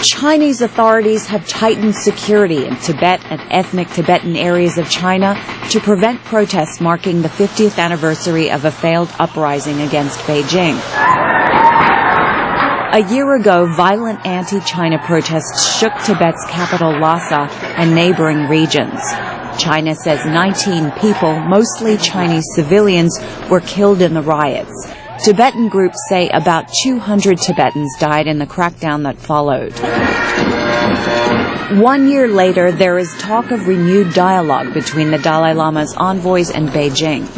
Chinese authorities have tightened security in Tibet and ethnic Tibetan areas of China to prevent protests marking the 50th anniversary of a failed uprising against Beijing. A year ago, violent anti-China protests shook Tibet's capital Lhasa and neighboring regions. China says 19 people, mostly Chinese civilians, were killed in the riots. Tibetan groups say about 200 Tibetans died in the crackdown that followed. 1 year later, there is talk of renewed dialogue between the Dalai Lama's envoys and Beijing.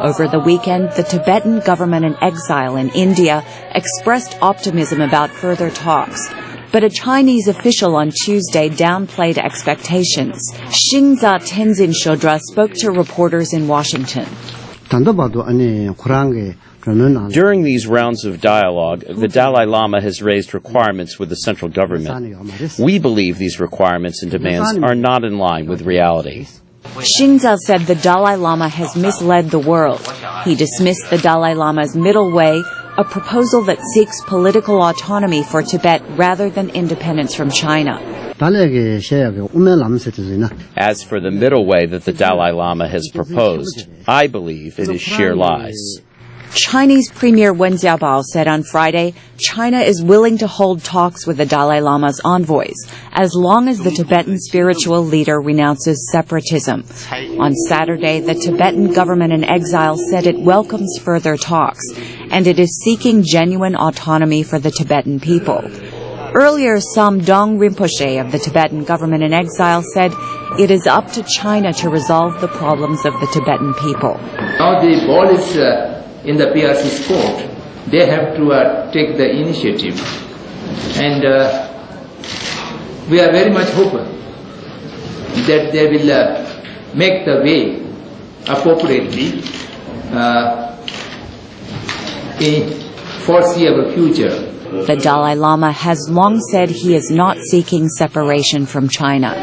Over the weekend, the Tibetan government in exile in India expressed optimism about further talks. But a Chinese official on Tuesday downplayed expectations. Xingza Tenzin Shodra spoke to reporters in Washington. During these rounds of dialogue, the Dalai Lama has raised requirements with the central government. We believe these requirements and demands are not in line with reality. Xingza said the Dalai Lama has misled the world. He dismissed the Dalai Lama's middle way, a proposal that seeks political autonomy for Tibet rather than independence from China. As for the middle way that the Dalai Lama has proposed, I believe it is sheer lies. Chinese Premier Wen Jiabao said on Friday, China is willing to hold talks with the Dalai Lama's envoys, as long as the Tibetan spiritual leader renounces separatism. On Saturday, the Tibetan government in exile said it welcomes further talks, and it is seeking genuine autonomy for the Tibetan people. Earlier, Samdong Rinpoche of the Tibetan government in exile said it is up to China to resolve the problems of the Tibetan people. Now the ball is in the PRC's court. They have to take the initiative. And we are very much hopeful that they will make the way appropriately in foreseeable future. The Dalai Lama has long said he is not seeking separation from China.